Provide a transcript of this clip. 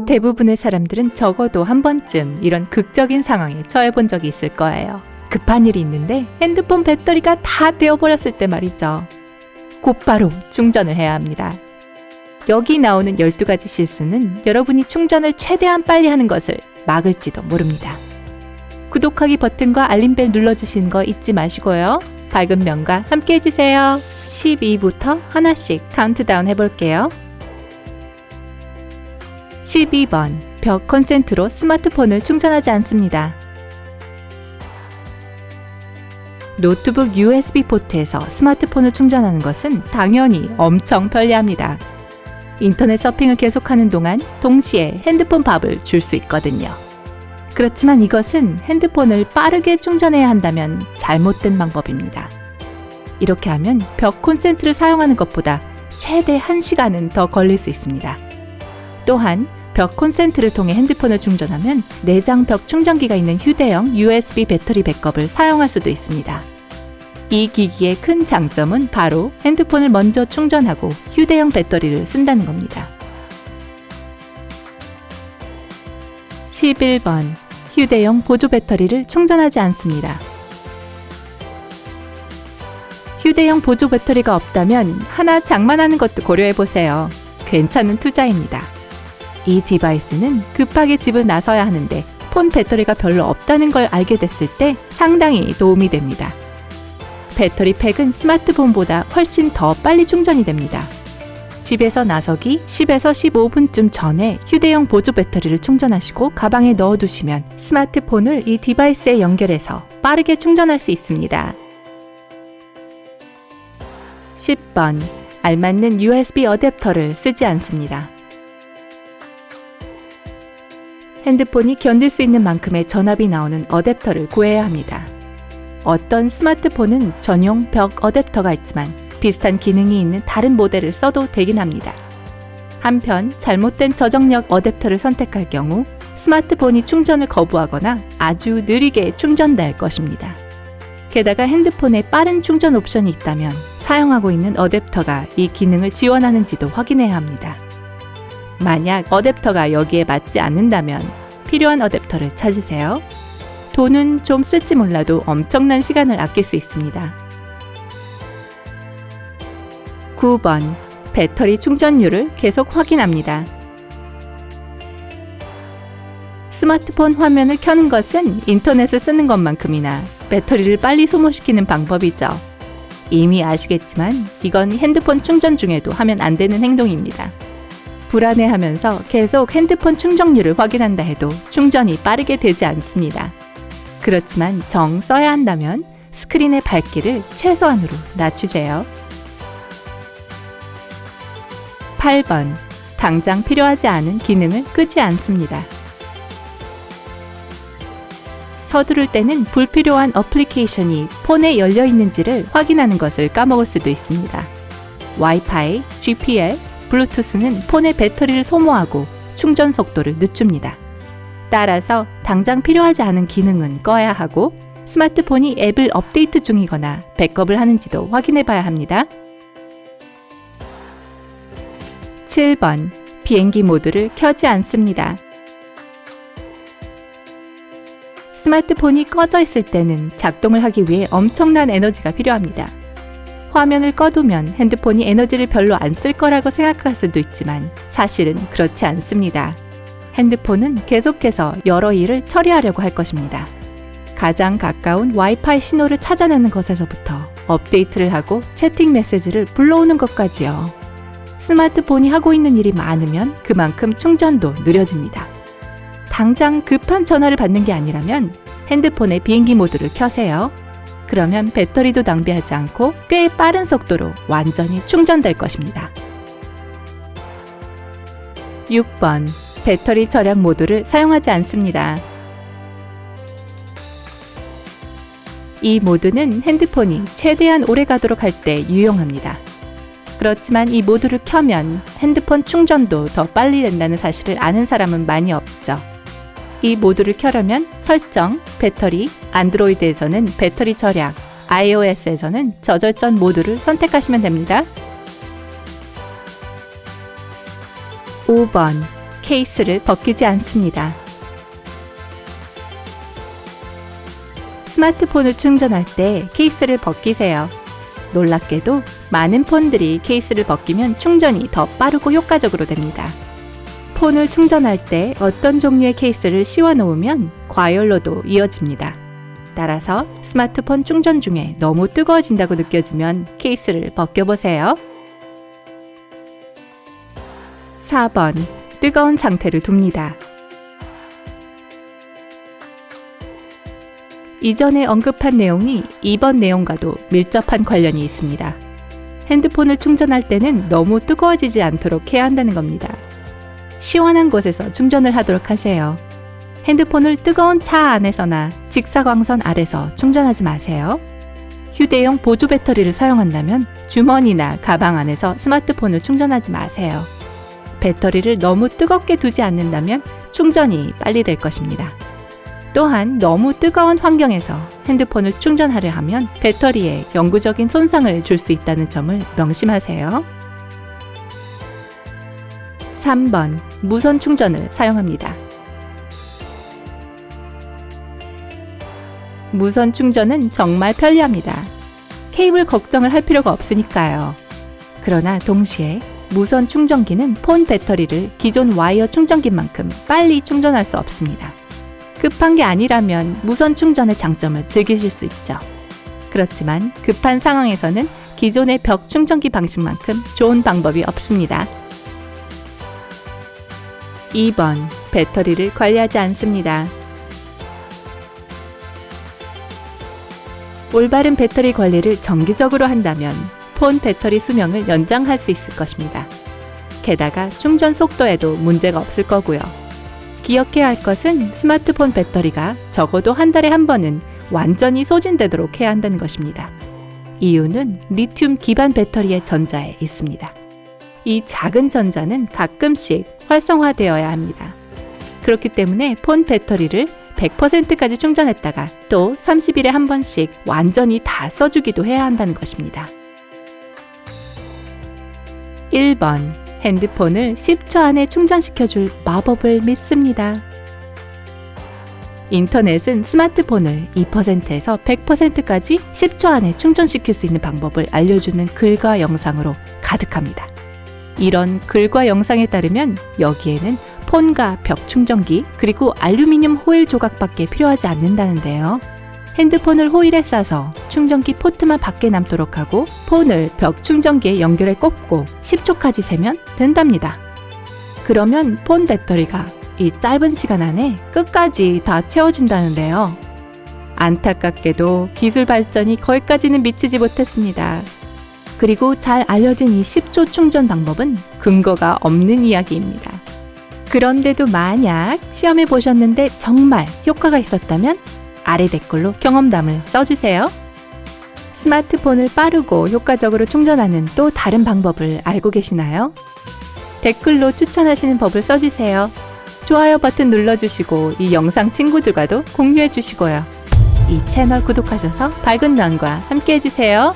대부분의 사람들은 적어도 한 번쯤 이런 극적인 상황에 처해 본 적이 있을 거예요. 급한 일이 있는데 핸드폰 배터리가 다 되어버렸을 때 말이죠. 곧바로 충전을 해야 합니다. 여기 나오는 12가지 실수는 여러분이 충전을 최대한 빨리 하는 것을 막을지도 모릅니다. 구독하기 버튼과 알림벨 눌러주시는 거 잊지 마시고요. 밝은 면과 함께 해주세요. 12부터 하나씩 카운트다운 해볼게요. 12번, 벽 콘센트로 스마트폰을 충전하지 않습니다. 노트북 USB 포트에서 스마트폰을 충전하는 것은 당연히 엄청 편리합니다. 인터넷 서핑을 계속하는 동안 동시에 핸드폰 밥을 줄 수 있거든요. 그렇지만 이것은 핸드폰을 빠르게 충전해야 한다면 잘못된 방법입니다. 이렇게 하면 벽 콘센트를 사용하는 것보다 최대 1시간은 더 걸릴 수 있습니다. 또한 벽 콘센트를 통해 핸드폰을 충전하면 내장 벽 충전기가 있는 휴대용 USB 배터리 백업을 사용할 수도 있습니다. 이 기기의 큰 장점은 바로 핸드폰을 먼저 충전하고 휴대용 배터리를 쓴다는 겁니다. 11번, 휴대용 보조 배터리를 충전하지 않습니다. 휴대용 보조 배터리가 없다면 하나 장만하는 것도 고려해보세요. 괜찮은 투자입니다. 이 디바이스는 급하게 집을 나서야 하는데 폰 배터리가 별로 없다는 걸 알게 됐을 때 상당히 도움이 됩니다. 배터리 팩은 스마트폰보다 훨씬 더 빨리 충전이 됩니다. 집에서 나서기 10에서 15분쯤 전에 휴대용 보조 배터리를 충전하시고 가방에 넣어두시면 스마트폰을 이 디바이스에 연결해서 빠르게 충전할 수 있습니다. 10번, 알맞는 USB 어댑터를 쓰지 않습니다. 핸드폰이 견딜 수 있는 만큼의 전압이 나오는 어댑터를 구해야 합니다. 어떤 스마트폰은 전용 벽 어댑터가 있지만 비슷한 기능이 있는 다른 모델을 써도 되긴 합니다. 한편 잘못된 저정력 어댑터를 선택할 경우 스마트폰이 충전을 거부하거나 아주 느리게 충전될 것입니다. 게다가 핸드폰에 빠른 충전 옵션이 있다면 사용하고 있는 어댑터가 이 기능을 지원하는지도 확인해야 합니다. 만약 어댑터가 여기에 맞지 않는다면 필요한 어댑터를 찾으세요. 돈은 좀 쓸지 몰라도 엄청난 시간을 아낄 수 있습니다. 9번, 배터리 충전율을 계속 확인합니다. 스마트폰 화면을 켜는 것은 인터넷을 쓰는 것만큼이나 배터리를 빨리 소모시키는 방법이죠. 이미 아시겠지만 이건 핸드폰 충전 중에도 하면 안 되는 행동입니다. 불안해하면서 계속 핸드폰 충전율을 확인한다 해도 충전이 빠르게 되지 않습니다. 그렇지만 정 써야 한다면 스크린의 밝기를 최소한으로 낮추세요. 8번, 당장 필요하지 않은 기능을 끄지 않습니다. 서두를 때는 불필요한 어플리케이션이 폰에 열려 있는지를 확인하는 것을 까먹을 수도 있습니다. 와이파이, GPS, 블루투스는 폰의 배터리를 소모하고 충전 속도를 늦춥니다. 따라서 당장 필요하지 않은 기능은 꺼야 하고 스마트폰이 앱을 업데이트 중이거나 백업을 하는지도 확인해 봐야 합니다. 7번, 비행기 모드를 켜지 않습니다. 스마트폰이 꺼져 있을 때는 작동을 하기 위해 엄청난 에너지가 필요합니다. 화면을 꺼두면 핸드폰이 에너지를 별로 안 쓸 거라고 생각할 수도 있지만 사실은 그렇지 않습니다. 핸드폰은 계속해서 여러 일을 처리하려고 할 것입니다. 가장 가까운 와이파이 신호를 찾아내는 것에서부터 업데이트를 하고 채팅 메시지를 불러오는 것까지요. 스마트폰이 하고 있는 일이 많으면 그만큼 충전도 느려집니다. 당장 급한 전화를 받는 게 아니라면 핸드폰의 비행기 모드를 켜세요. 그러면 배터리도 낭비하지 않고 꽤 빠른 속도로 완전히 충전될 것입니다. 6번, 배터리 절약 모드를 사용하지 않습니다. 이 모드는 핸드폰이 최대한 오래 가도록 할 때 유용합니다. 그렇지만 이 모드를 켜면 핸드폰 충전도 더 빨리 된다는 사실을 아는 사람은 많이 없죠. 이 모드를 켜려면 설정, 배터리, 안드로이드에서는 배터리 절약, iOS에서는 저절전 모드를 선택하시면 됩니다. 5번, 케이스를 벗기지 않습니다. 스마트폰을 충전할 때 케이스를 벗기세요. 놀랍게도 많은 폰들이 케이스를 벗기면 충전이 더 빠르고 효과적으로 됩니다. 폰을 충전할 때 어떤 종류의 케이스를 씌워 놓으면 과열로도 이어집니다. 따라서 스마트폰 충전 중에 너무 뜨거워진다고 느껴지면 케이스를 벗겨보세요. 4번. 뜨거운 상태를 둡니다. 이전에 언급한 내용이 2번 내용과도 밀접한 관련이 있습니다. 핸드폰을 충전할 때는 너무 뜨거워지지 않도록 해야 한다는 겁니다. 시원한 곳에서 충전을 하도록 하세요. 핸드폰을 뜨거운 차 안에서나 직사광선 아래서 충전하지 마세요. 휴대용 보조 배터리를 사용한다면 주머니나 가방 안에서 스마트폰을 충전하지 마세요. 배터리를 너무 뜨겁게 두지 않는다면 충전이 빨리 될 것입니다. 또한 너무 뜨거운 환경에서 핸드폰을 충전하려 하면 배터리에 영구적인 손상을 줄 수 있다는 점을 명심하세요. 3번. 무선 충전을 사용합니다. 무선 충전은 정말 편리합니다. 케이블 걱정을 할 필요가 없으니까요. 그러나 동시에 무선 충전기는 폰 배터리를 기존 와이어 충전기만큼 빨리 충전할 수 없습니다. 급한 게 아니라면 무선 충전의 장점을 즐기실 수 있죠. 그렇지만 급한 상황에서는 기존의 벽 충전기 방식만큼 좋은 방법이 없습니다. 2번. 배터리를 관리하지 않습니다. 올바른 배터리 관리를 정기적으로 한다면 폰 배터리 수명을 연장할 수 있을 것입니다. 게다가 충전 속도에도 문제가 없을 거고요. 기억해야 할 것은 스마트폰 배터리가 적어도 한 달에 한 번은 완전히 소진되도록 해야 한다는 것입니다. 이유는 리튬 기반 배터리의 전자에 있습니다. 이 작은 전자는 가끔씩 활성화되어야 합니다. 그렇기 때문에 폰 배터리를 100%까지 충전했다가 또 30일에 한 번씩 완전히 다 써주기도 해야 한다는 것입니다. 1번. 핸드폰을 10초 안에 충전시켜줄 마법을 믿습니다. 인터넷은 스마트폰을 2%에서 100%까지 10초 안에 충전시킬 수 있는 방법을 알려주는 글과 영상으로 가득합니다. 이런 글과 영상에 따르면 여기에는 폰과 벽 충전기 그리고 알루미늄 호일 조각밖에 필요하지 않는다는데요. 핸드폰을 호일에 싸서 충전기 포트만 밖에 남도록 하고 폰을 벽 충전기에 연결해 꼽고 10초까지 세면 된답니다. 그러면 폰 배터리가 이 짧은 시간 안에 끝까지 다 채워진다는데요. 안타깝게도 기술 발전이 거기까지는 미치지 못했습니다. 그리고 잘 알려진 이 10초 충전 방법은 근거가 없는 이야기입니다. 그런데도 만약 시험해 보셨는데 정말 효과가 있었다면 아래 댓글로 경험담을 써주세요. 스마트폰을 빠르고 효과적으로 충전하는 또 다른 방법을 알고 계시나요? 댓글로 추천하시는 법을 써주세요. 좋아요 버튼 눌러주시고 이 영상 친구들과도 공유해 주시고요. 이 채널 구독하셔서 밝은 면과 함께 해주세요.